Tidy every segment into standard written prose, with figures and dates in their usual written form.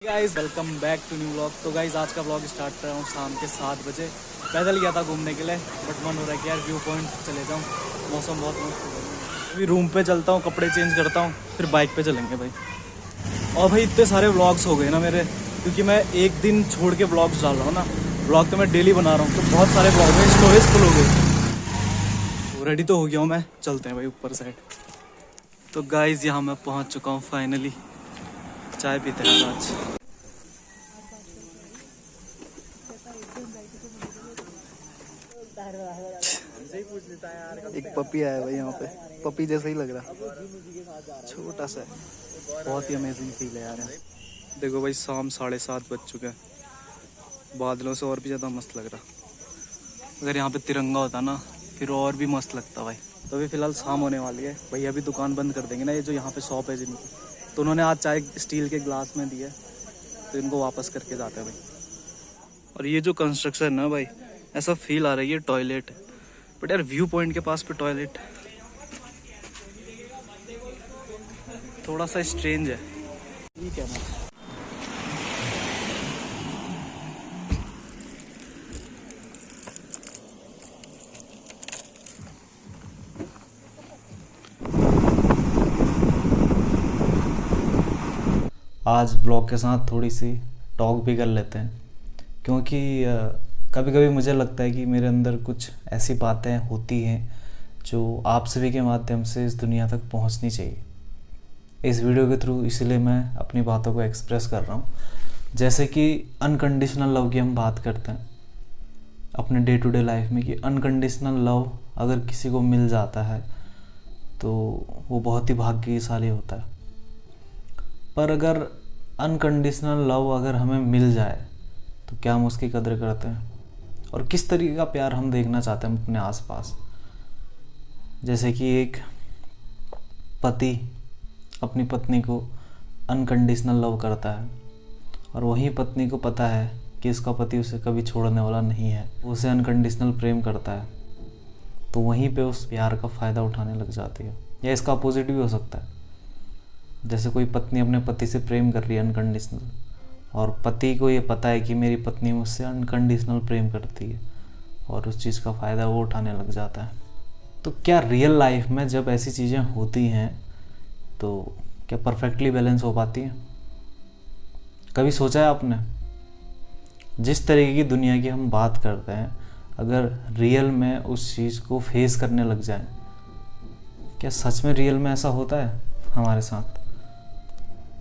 Guys welcome back to new vlog. तो guys आज का व्लॉग स्टार्ट कर रहा हूँ शाम के 7 बजे। पैदल गया था घूमने के लिए बट मन हो रहा है कि यार व्यू पॉइंट चले जाऊँ। मौसम बहुत मस्त हो रहा है। अभी रूम पे चलता हूँ, कपड़े चेंज करता हूँ, फिर बाइक पे चलेंगे भाई। और भाई इतने सारे व्लॉग्स हो गए ना मेरे, क्योंकि मैं एक दिन छोड़ के व्लॉग्स डाल रहा हूँ ना। व्लॉग तो मैं डेली बना रहा हूँ, तो बहुत सारे व्लॉग में स्टोरेज फुल हो गई। रेडी तो हो गया हूँ मैं, चलते हैं भाई ऊपर साइड। तो गाइज यहाँ मैं पहुँच चुका हूँ फाइनली। चाय पीते हैं आज। एक पपी आया भाई यहाँ पे, पपी जैसा ही लग रहा, छोटा सा। बहुत ही अमेजिंग फील है यार। देखो भाई शाम 7:30 बज चुके हैं, बादलों से और भी ज़्यादा मस्त लग रहा। अगर यहाँ पे तिरंगा होता ना फिर और भी मस्त लगता भाई। तो अभी फ़िलहाल शाम होने वाली है, भैया अभी दुकान बंद कर देंगे ना। ये जो यहाँ पे शॉप है जिनकी, तो उन्होंने आज चाय स्टील के ग्लास में दी है, तो इनको वापस करके जाते हैं भाई। और ये जो कंस्ट्रक्शन है ना भाई, ऐसा फील आ रही है टॉयलेट, बट यार व्यू पॉइंट के पास पे टॉयलेट थोड़ा सा स्ट्रेंज है। ठीक है ना। आज ब्लॉग के साथ थोड़ी सी टॉक भी कर लेते हैं, क्योंकि कभी कभी मुझे लगता है कि मेरे अंदर कुछ ऐसी बातें होती हैं जो आप सभी के माध्यम से इस दुनिया तक पहुंचनी चाहिए। इस वीडियो के थ्रू इसलिए मैं अपनी बातों को एक्सप्रेस कर रहा हूं। जैसे कि अनकंडीशनल लव की हम बात करते हैं अपने डे टू डे लाइफ में, कि अनकंडीशनल लव अगर किसी को मिल जाता है तो वो बहुत ही भाग्यशाली होता है। पर अगर अनकंडीशनल लव अगर हमें मिल जाए तो क्या हम उसकी कदर करते हैं, और किस तरीके का प्यार हम देखना चाहते हैं अपने आसपास। जैसे कि एक पति अपनी पत्नी को अनकंडीशनल लव करता है, और वही पत्नी को पता है कि इसका पति उसे कभी छोड़ने वाला नहीं है, उसे अनकंडीशनल प्रेम करता है, तो वहीं पे उस प्यार का फ़ायदा उठाने लग जाती है। या इसका अपोजिट भी हो सकता है, जैसे कोई पत्नी अपने पति से प्रेम कर रही है अनकंडीशनल, और पति को ये पता है कि मेरी पत्नी मुझसे अनकंडीशनल प्रेम करती है, और उस चीज़ का फ़ायदा वो उठाने लग जाता है। तो क्या रियल लाइफ में जब ऐसी चीज़ें होती हैं तो क्या परफेक्टली बैलेंस हो पाती हैं? कभी सोचा है आपने? जिस तरीके की दुनिया की हम बात करते हैं, अगर रियल में उस चीज़ को फेस करने लग जाए, क्या सच में रियल में ऐसा होता है हमारे साथ?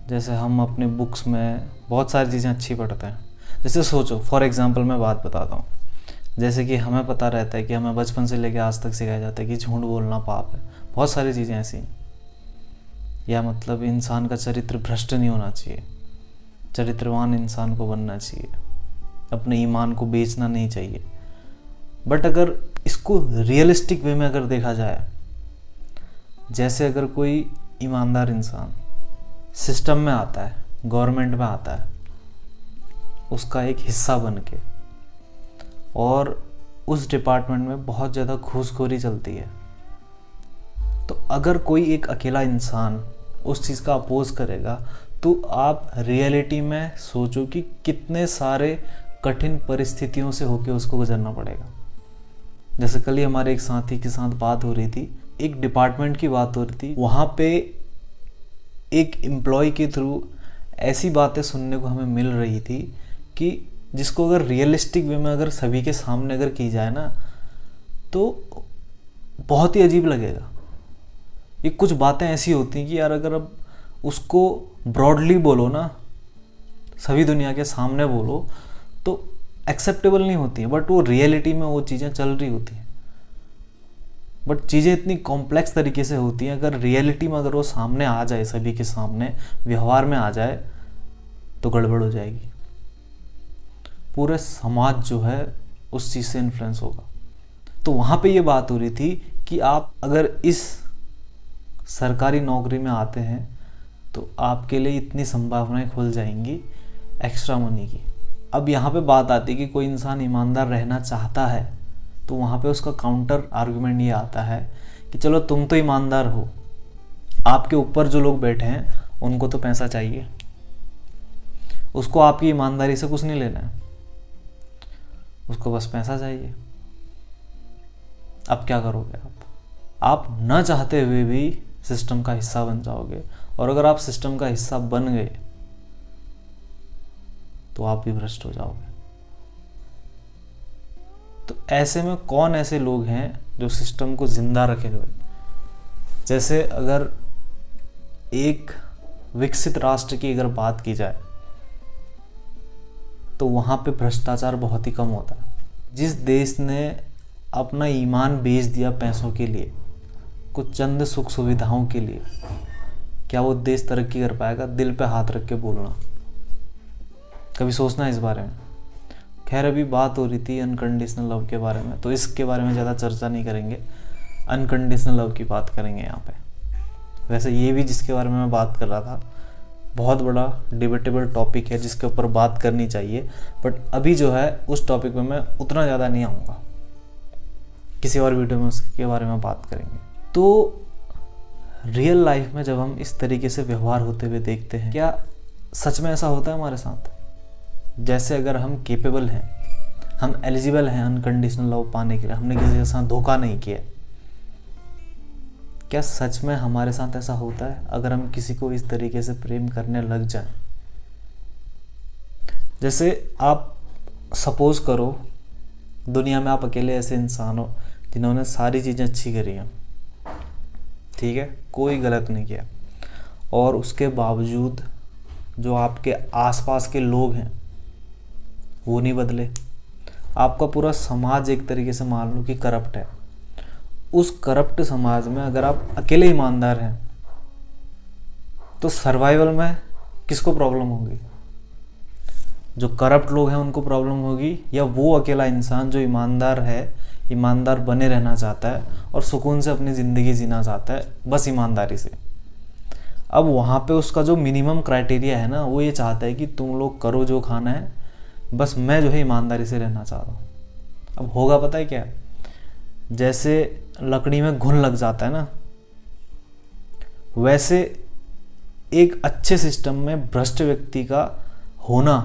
जैसे हम अपने बुक्स में बहुत सारी चीज़ें अच्छी पढ़ते हैं। जैसे सोचो, फॉर एग्जांपल मैं बात बताता हूँ। जैसे कि हमें पता रहता है कि हमें बचपन से लेकर आज तक सिखाया जाता है कि झूठ बोलना पाप है। बहुत सारी चीज़ें ऐसी हैं। या मतलब इंसान का चरित्र भ्रष्ट नहीं होना चाहिए, चरित्रवान इंसान को बनना चाहिए, अपने ईमान को बेचना नहीं चाहिए। बट अगर इसको रियलिस्टिक वे में अगर देखा जाए, जैसे अगर कोई ईमानदार इंसान सिस्टम में आता है, गवर्नमेंट में आता है, उसका एक हिस्सा बन के, और उस डिपार्टमेंट में बहुत ज़्यादा घूसखोरी चलती है, तो अगर कोई एक अकेला इंसान उस चीज़ का अपोज करेगा, तो आप रियलिटी में सोचो कि कितने सारे कठिन परिस्थितियों से होके उसको गुजरना पड़ेगा। जैसे कल ही हमारे एक साथी के साथ बात हो रही थी, एक डिपार्टमेंट की बात हो रही थी। वहाँ पे एक एम्प्लॉय के थ्रू ऐसी बातें सुनने को हमें मिल रही थी कि जिसको अगर रियलिस्टिक वे में अगर सभी के सामने अगर की जाए ना, तो बहुत ही अजीब लगेगा। ये कुछ बातें ऐसी होती हैं कि यार अगर अब उसको ब्रॉडली बोलो ना, सभी दुनिया के सामने बोलो, तो एक्सेप्टेबल नहीं होती है, बट वो रियलिटी में वो चीज़ें चल रही होती हैं। बट चीज़ें इतनी कॉम्प्लेक्स तरीके से होती हैं, अगर रियलिटी में अगर वो सामने आ जाए, सभी के सामने व्यवहार में आ जाए, तो गड़बड़ हो जाएगी। पूरे समाज जो है उस चीज़ से इन्फ्लुएंस होगा। तो वहाँ पे ये बात हो रही थी कि आप अगर इस सरकारी नौकरी में आते हैं तो आपके लिए इतनी संभावनाएं खुल जाएंगी एक्स्ट्रा मनी की। अब यहाँ पे बात आती है कि कोई इंसान ईमानदार रहना चाहता है, तो वहाँ पे उसका काउंटर आर्गुमेंट ये आता है कि चलो तुम तो ईमानदार हो, आपके ऊपर जो लोग बैठे हैं उनको तो पैसा चाहिए, उसको आपकी ईमानदारी से कुछ नहीं लेना है, उसको बस पैसा चाहिए। अब क्या करोगे आप न चाहते हुए भी सिस्टम का हिस्सा बन जाओगे, और अगर आप सिस्टम का हिस्सा बन गए तो आप भी भ्रष्ट हो जाओगे। तो ऐसे में कौन ऐसे लोग हैं जो सिस्टम को जिंदा रखे हुए? जैसे अगर एक विकसित राष्ट्र की अगर बात की जाए तो वहाँ पे भ्रष्टाचार बहुत ही कम होता है। जिस देश ने अपना ईमान बेच दिया पैसों के लिए, कुछ चंद सुख सुविधाओं के लिए, क्या वो देश तरक्की कर पाएगा? दिल पे हाथ रख के बोलना, कभी सोचना इस बारे में। खैर, अभी बात हो रही थी अनकंडीशनल लव के बारे में, तो इसके बारे में ज़्यादा चर्चा नहीं करेंगे, अनकंडीशनल लव की बात करेंगे यहाँ पे। वैसे ये भी जिसके बारे में मैं बात कर रहा था बहुत बड़ा डिबेटेबल टॉपिक है जिसके ऊपर बात करनी चाहिए, बट अभी जो है उस टॉपिक पे मैं उतना ज़्यादा नहीं आऊँगा, किसी और वीडियो में उसके बारे में बात करेंगे। तो रियल लाइफ में जब हम इस तरीके से व्यवहार होते हुए देखते हैं, क्या सच में ऐसा होता है हमारे साथ? जैसे अगर हम केपेबल हैं, हम एलिजिबल हैं अनकंडीशनल लव पाने के लिए, हमने किसी के साथ धोखा नहीं किया, क्या सच में हमारे साथ ऐसा होता है अगर हम किसी को इस तरीके से प्रेम करने लग जाएं? जैसे आप सपोज करो दुनिया में आप अकेले ऐसे इंसान हो जिन्होंने सारी चीज़ें अच्छी करी हैं, ठीक है, कोई गलत नहीं किया, और उसके बावजूद जो आपके आसपास के लोग हैं वो नहीं बदले। आपका पूरा समाज एक तरीके से मान लो कि करप्ट है। उस करप्ट समाज में अगर आप अकेले ईमानदार हैं तो सर्वाइवल में किसको प्रॉब्लम होगी? जो करप्ट लोग हैं उनको प्रॉब्लम होगी, या वो अकेला इंसान जो ईमानदार है, ईमानदार बने रहना चाहता है और सुकून से अपनी ज़िंदगी जीना चाहता है बस ईमानदारी से। अब वहाँ पे उसका जो मिनिमम क्राइटेरिया है ना, वो ये चाहता है कि तुम लोग करो जो खाना है, बस मैं जो है ईमानदारी से रहना चाह रहा हूँ। अब होगा पता है क्या? जैसे लकड़ी में घुन लग जाता है ना, वैसे एक अच्छे सिस्टम में भ्रष्ट व्यक्ति का होना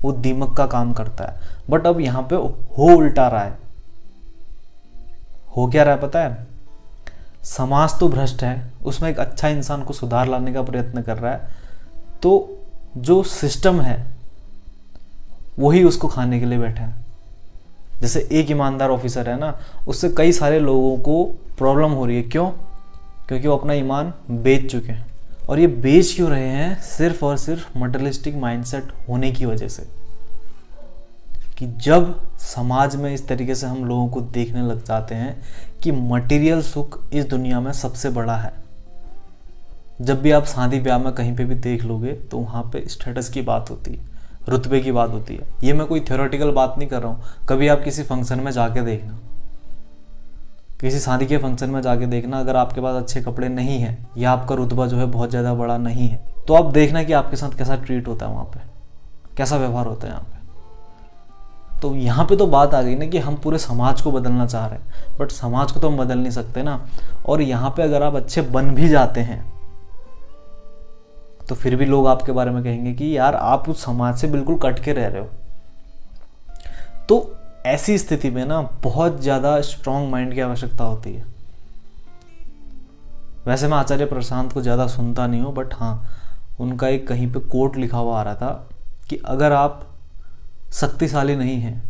वो दीमक का काम करता है। बट अब यहाँ पे हो उल्टा रहा है। हो क्या रहा है पता है? समाज तो भ्रष्ट है, उसमें एक अच्छा इंसान को सुधार लाने का प्रयत्न कर रहा है, तो जो सिस्टम है वही उसको खाने के लिए बैठा है। जैसे एक ईमानदार ऑफिसर है ना, उससे कई सारे लोगों को प्रॉब्लम हो रही है। क्यों? क्योंकि वो अपना ईमान बेच चुके हैं। और ये बेच क्यों रहे हैं? सिर्फ और सिर्फ मटेरियलिस्टिक माइंडसेट होने की वजह से, कि जब समाज में इस तरीके से हम लोगों को देखने लग जाते हैं कि मटेरियल सुख इस दुनिया में सबसे बड़ा है। जब भी आप शादी ब्याह में कहीं पे भी देख लोगे तो वहाँ पे स्टेटस की बात होती है, रुतबे की बात होती है। ये मैं कोई थ्योरेटिकल बात नहीं कर रहा हूँ। कभी आप किसी फंक्शन में जाके देखना, किसी शादी के फंक्शन में जाके देखना, अगर आपके पास अच्छे कपड़े नहीं हैं या आपका रुतबा जो है बहुत ज़्यादा बड़ा नहीं है, तो आप देखना कि आपके साथ कैसा ट्रीट होता है, वहाँ पे कैसा व्यवहार होता है यहाँ पे। तो यहाँ पे तो बात आ गई ना कि हम पूरे समाज को बदलना चाह रहे हैं, बट समाज को तो हम बदल नहीं सकते ना। और यहाँ पे अगर आप अच्छे बन भी जाते हैं तो फिर भी लोग आपके बारे में कहेंगे कि यार आप उस समाज से बिल्कुल कट के रह रहे हो। तो ऐसी स्थिति में ना बहुत ज़्यादा स्ट्रॉन्ग माइंड की आवश्यकता होती है। वैसे मैं आचार्य प्रशांत को ज़्यादा सुनता नहीं हूँ, बट हाँ, उनका एक कहीं पे कोट लिखा हुआ आ रहा था कि अगर आप शक्तिशाली नहीं हैं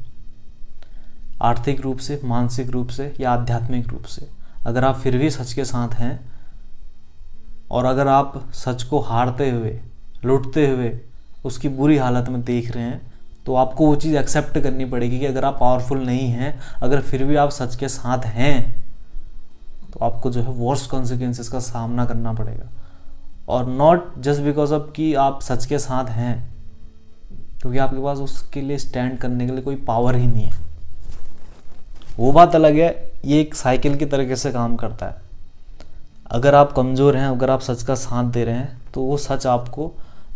आर्थिक रूप से, मानसिक रूप से या आध्यात्मिक रूप से, अगर आप फिर भी सच के साथ हैं और अगर आप सच को हारते हुए, लुटते हुए उसकी बुरी हालत में देख रहे हैं, तो आपको वो चीज़ एक्सेप्ट करनी पड़ेगी कि अगर आप पावरफुल नहीं हैं, अगर फिर भी आप सच के साथ हैं, तो आपको जो है वर्स्ट कॉन्सिक्वेंसेस का सामना करना पड़ेगा। और नॉट जस्ट बिकॉज ऑफ कि आप सच के साथ हैं, क्योंकि आपके पास उसके लिए स्टैंड करने के लिए कोई पावर ही नहीं है। वो बात अलग है, ये एक साइकिल की तरीके से काम करता है। अगर आप कमज़ोर हैं, अगर आप सच का साथ दे रहे हैं, तो वो सच आपको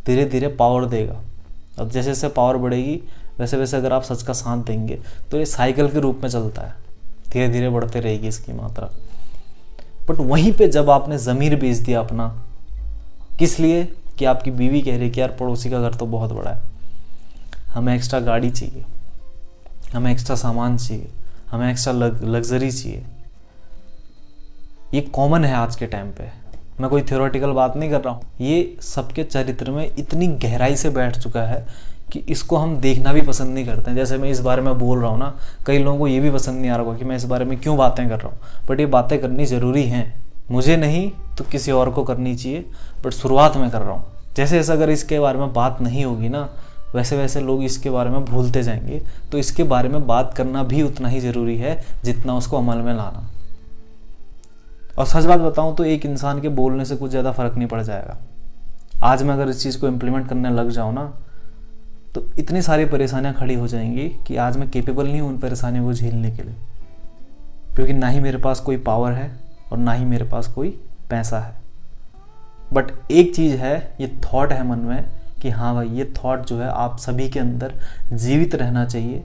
धीरे धीरे पावर देगा। अब जैसे जैसे पावर बढ़ेगी वैसे वैसे अगर आप सच का साथ देंगे, तो ये साइकिल के रूप में चलता है, धीरे धीरे बढ़ते रहेगी इसकी मात्रा। बट वहीं पे जब आपने ज़मीर बेच दिया अपना, किस लिए? कि आपकी बीवी कह रही है कि यार पड़ोसी का घर तो बहुत बड़ा है, हमें एक्स्ट्रा गाड़ी चाहिए, हमें एक्स्ट्रा सामान चाहिए, हमें एक्स्ट्रा लग्जरी चाहिए। ये कॉमन है आज के टाइम पे, मैं कोई थ्योरेटिकल बात नहीं कर रहा हूँ। ये सबके चरित्र में इतनी गहराई से बैठ चुका है कि इसको हम देखना भी पसंद नहीं करते हैं। जैसे मैं इस बारे में बोल रहा हूँ ना, कई लोगों को ये भी पसंद नहीं आ रहा होगा कि मैं इस बारे में क्यों बातें कर रहा हूँ, बट ये बातें करनी ज़रूरी हैं। मुझे नहीं तो किसी और को करनी चाहिए, बट शुरुआत में कर रहा हूँ। जैसे जैसे अगर इसके बारे में बात नहीं होगी ना, वैसे वैसे लोग इसके बारे में भूलते जाएंगे। तो इसके बारे में बात करना भी उतना ही ज़रूरी है जितना उसको अमल में लाना। और सच बात बताऊं तो एक इंसान के बोलने से कुछ ज़्यादा फर्क नहीं पड़ जाएगा। आज मैं अगर इस चीज़ को इम्प्लीमेंट करने लग जाऊं ना, तो इतनी सारी परेशानियां खड़ी हो जाएंगी कि आज मैं केपेबल नहीं हूं उन परेशानियों को झेलने के लिए, क्योंकि ना ही मेरे पास कोई पावर है और ना ही मेरे पास कोई पैसा है। बट एक चीज़ है, ये थॉट है मन में कि हाँ भाई, ये थॉट जो है आप सभी के अंदर जीवित रहना चाहिए,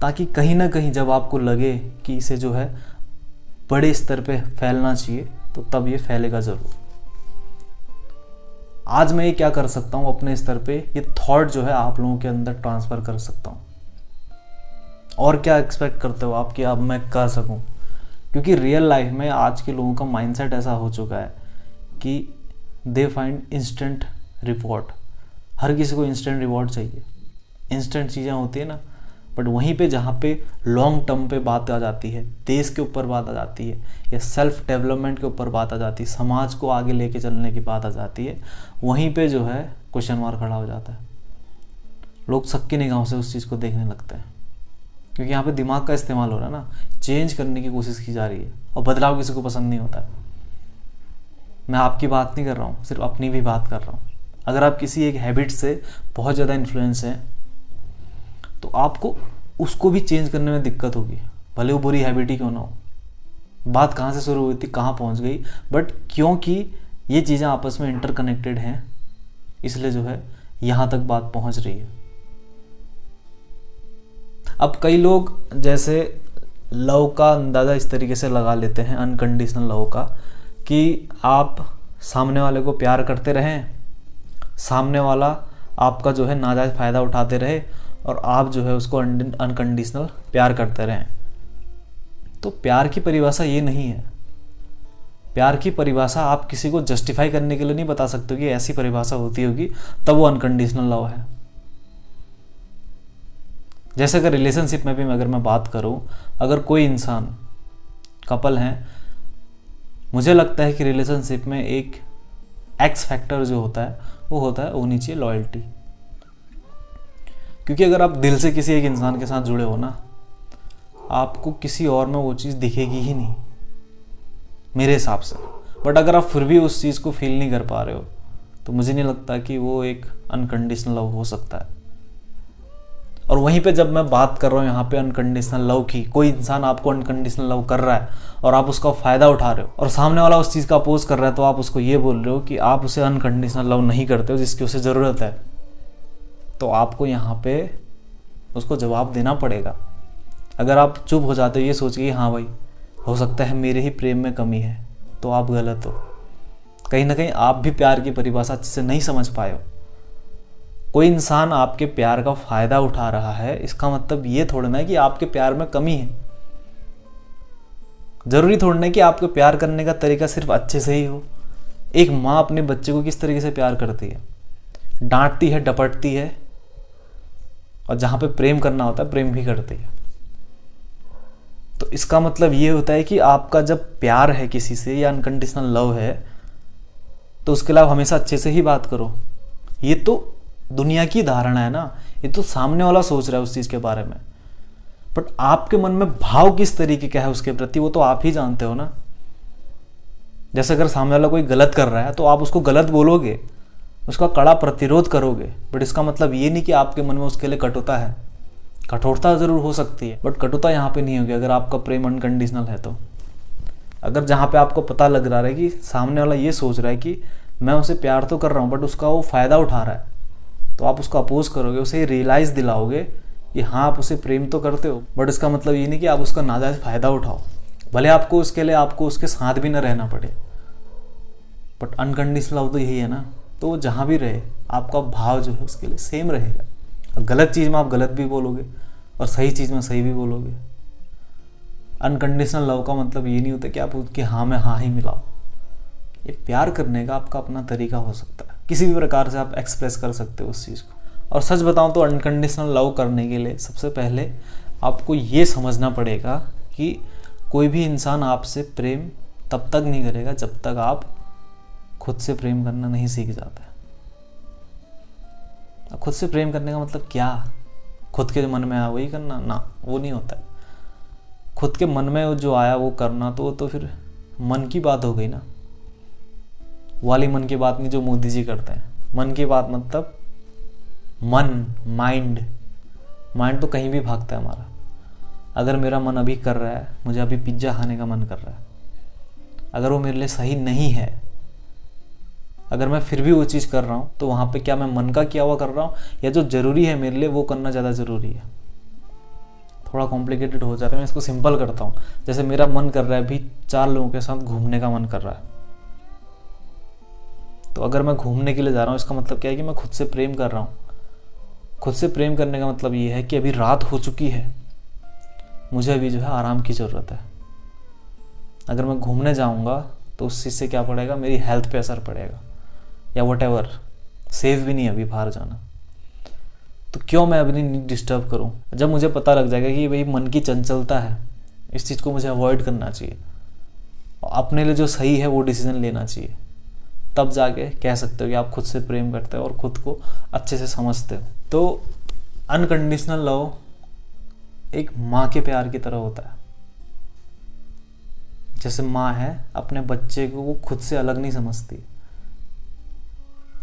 ताकि कहीं ना कहीं जब आपको लगे कि इसे जो है बड़े स्तर पे फैलना चाहिए, तो तब ये फैलेगा ज़रूर। आज मैं ये क्या कर सकता हूँ अपने स्तर पे, ये थॉट जो है आप लोगों के अंदर ट्रांसफ़र कर सकता हूँ। और क्या एक्सपेक्ट करते हो आप कि अब मैं कर सकूँ? क्योंकि रियल लाइफ में आज के लोगों का माइंडसेट ऐसा हो चुका है कि दे फाइंड इंस्टेंट रिवॉर्ड। हर किसी को इंस्टेंट रिवॉर्ड चाहिए, इंस्टेंट चीज़ें होती है ना। बट वहीं पे जहाँ पे लॉन्ग टर्म पे बात आ जाती है, देश के ऊपर बात आ जाती है, या सेल्फ डेवलपमेंट के ऊपर बात आ जाती है, समाज को आगे लेके चलने की बात आ जाती है, वहीं पे जो है क्वेश्चन मार्क खड़ा हो जाता है। लोग सबकी निगाहों से उस चीज़ को देखने लगते हैं, क्योंकि यहाँ पे दिमाग का इस्तेमाल हो रहा है ना, चेंज करने की कोशिश की जा रही है, और बदलाव किसी को पसंद नहीं होता है। मैं आपकी बात नहीं कर रहा हूँ, सिर्फ अपनी भी बात कर रहा हूँ। अगर आप किसी एक हैबिट से बहुत ज़्यादा इन्फ्लुएंस हैं, तो आपको उसको भी चेंज करने में दिक्कत होगी, भले वो बुरी हैबिट ही क्यों ना हो। बात कहाँ से शुरू हुई थी, कहाँ पहुँच गई, बट क्योंकि ये चीज़ें आपस में इंटरकनेक्टेड हैं, इसलिए जो है यहाँ तक बात पहुँच रही है। अब कई लोग जैसे लव का अंदाज़ा इस तरीके से लगा लेते हैं, अनकंडीशनल लव का, कि आप सामने वाले को प्यार करते रहें, सामने वाला आपका जो है नाजायज़ फ़ायदा उठाते रहे, और आप जो है उसको अनकंडीशनल प्यार करते रहें। तो प्यार की परिभाषा ये नहीं है। प्यार की परिभाषा आप किसी को जस्टिफाई करने के लिए नहीं बता सकते कि ऐसी परिभाषा होती होगी तब वो अनकंडीशनल लव है। जैसे अगर रिलेशनशिप में भी अगर मैं बात करूं, अगर कोई इंसान, कपल हैं, मुझे लगता है कि रिलेशनशिप में एक एक्स फैक्टर जो होता है वो होनी चाहिए लॉयल्टी। क्योंकि अगर आप दिल से किसी एक इंसान के साथ जुड़े हो ना, आपको किसी और में वो चीज़ दिखेगी ही नहीं मेरे हिसाब से। बट अगर आप फिर भी उस चीज़ को फील नहीं कर पा रहे हो, तो मुझे नहीं लगता कि वो एक अनकंडीशनल लव हो सकता है। और वहीं पे जब मैं बात कर रहा हूँ यहाँ पे अनकंडीशनल लव की, कोई इंसान आपको अनकंडीशनल लव कर रहा है और आप उसका फ़ायदा उठा रहे हो, और सामने वाला उस चीज़ का अपोज कर रहा है, तो आप उसको ये बोल रहे हो कि आप उसे अनकंडीशनल लव नहीं करते हो जिसकी उसे ज़रूरत है। तो आपको यहाँ पे उसको जवाब देना पड़ेगा। अगर आप चुप हो जाते हो ये सोच के हाँ भाई हो सकता है मेरे ही प्रेम में कमी है, तो आप गलत हो। कहीं ना कहीं आप भी प्यार की परिभाषा अच्छे से नहीं समझ पाए हो। कोई इंसान आपके प्यार का फ़ायदा उठा रहा है, इसका मतलब ये थोड़ा ना है कि आपके प्यार में कमी है। ज़रूरी थोड़ा ना कि आपको प्यार करने का तरीका सिर्फ अच्छे से ही हो। एक माँ अपने बच्चे को किस तरीके से प्यार करती है, डांटती है, डपटती है, और जहाँ पे प्रेम करना होता है प्रेम भी करती है। तो इसका मतलब ये होता है कि आपका जब प्यार है किसी से या अनकंडीशनल लव है, तो उसके लिए आप हमेशा अच्छे से ही बात करो। ये तो दुनिया की धारणा है ना, ये तो सामने वाला सोच रहा है उस चीज़ के बारे में, बट आपके मन में भाव किस तरीके का है उसके प्रति वो तो आप ही जानते हो ना। जैसे अगर सामने वाला कोई गलत कर रहा है तो आप उसको गलत बोलोगे, उसका कड़ा प्रतिरोध करोगे, बट इसका मतलब ये नहीं कि आपके मन में उसके लिए कटुता है। कठोरता ज़रूर हो सकती है, बट कटुता यहाँ पे नहीं होगी अगर आपका प्रेम अनकंडीशनल है। तो अगर जहाँ पे आपको पता लग रहा है कि सामने वाला ये सोच रहा है कि मैं उसे प्यार तो कर रहा हूँ बट उसका वो फ़ायदा उठा रहा है, तो आप उसको अपोज करोगे, उसे रियलाइज़ दिलाओगे कि हाँ आप उसे प्रेम तो करते हो, बट इसका मतलब ये नहीं कि आप उसका नाजायज़ फ़ायदा उठाओ। भले आपको उसके लिए आपको उसके साथ भी ना रहना पड़े, बट अनकंडीशनल लव तो यही है ना तो वो जहाँ भी रहे आपका भाव जो है उसके लिए सेम रहेगा। गलत चीज़ में आप गलत भी बोलोगे और सही चीज़ में सही भी बोलोगे। अनकंडीशनल लव का मतलब ये नहीं होता कि आप उसके हाँ में हाँ ही मिलाओ। ये प्यार करने का आपका अपना तरीका हो सकता है, किसी भी प्रकार से आप एक्सप्रेस कर सकते हो उस चीज़ को। और सच बताऊं तो अनकंडीशनल लव करने के लिए सबसे पहले आपको ये समझना पड़ेगा कि कोई भी इंसान आपसे प्रेम तब तक नहीं करेगा जब तक आप खुद से प्रेम करना नहीं सीख जाते। खुद से प्रेम करने का मतलब क्या? खुद के मन में आया वही करना? ना, वो नहीं होता है। खुद के मन में जो आया वो करना तो फिर मन की बात हो गई ना। वाली मन की बात नहीं जो मोदी जी करते हैं। मन की बात मतलब मन, माइंड तो कहीं भी भागता है हमारा। अगर मेरा मन अभी कर रहा है, मुझे अभी पिज्ज़ा खाने का मन कर रहा है, अगर वो मेरे लिए सही नहीं है, अगर मैं फिर भी वो चीज़ कर रहा हूँ तो वहाँ पे क्या मैं मन का किया हुआ कर रहा हूँ या जो ज़रूरी है मेरे लिए वो करना ज़्यादा ज़रूरी है? थोड़ा कॉम्प्लिकेटेड हो जाता है, मैं इसको सिंपल करता हूँ। जैसे मेरा मन कर रहा है अभी 4 लोगों के साथ घूमने का मन कर रहा है, तो अगर मैं घूमने के लिए जा रहा हूँ इसका मतलब क्या है कि मैं खुद से प्रेम कर रहा हूँ। खुद से प्रेम करने का मतलब ये है कि अभी रात हो चुकी है, मुझे अभी जो है आराम की ज़रूरत है। अगर मैं घूमने जाऊँगा तो उस चीज़ से क्या पड़ेगा, मेरी हेल्थ पे असर पड़ेगा या व्हाटएवर, सेफ भी नहीं अभी बाहर जाना। तो क्यों मैं अपनी नींद डिस्टर्ब करूं? जब मुझे पता लग जाएगा कि भाई मन की चंचलता है, इस चीज़ को मुझे अवॉइड करना चाहिए, अपने लिए जो सही है वो डिसीजन लेना चाहिए, तब जाके कह सकते हो कि आप खुद से प्रेम करते हो और खुद को अच्छे से समझते हो। तो अनकंडीशनल लव एक माँ के प्यार की तरह होता है। जैसे माँ है अपने बच्चे को वो खुद से अलग नहीं समझती।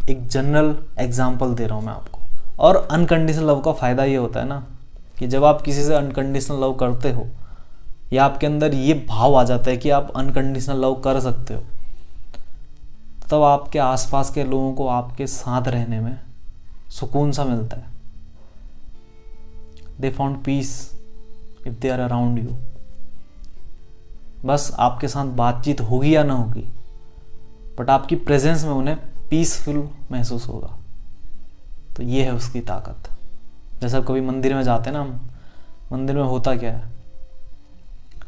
एक जनरल एग्जाम्पल दे रहा हूँ मैं आपको। और अनकंडीशनल लव का फ़ायदा ये होता है ना कि जब आप किसी से अनकंडीशनल लव करते हो या आपके अंदर ये भाव आ जाता है कि आप अनकंडीशनल लव कर सकते हो, तब आपके आसपास के लोगों को आपके साथ रहने में सुकून सा मिलता है। They found peace if they are around you. बस आपके साथ बातचीत होगी या ना होगी, बट आपकी प्रेजेंस में उन्हें पीसफुल महसूस होगा। तो ये है उसकी ताकत। जैसे कभी मंदिर में जाते हैं ना हम, मंदिर में होता क्या है,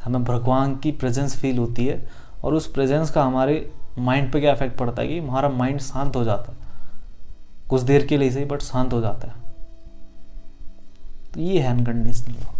हमें भगवान की प्रेजेंस फील होती है और उस प्रेजेंस का हमारे माइंड पे क्या इफेक्ट पड़ता है कि हमारा माइंड शांत हो जाता है, कुछ देर के लिए सही बट शांत हो जाता है। तो ये है अनकंडीशनल लव।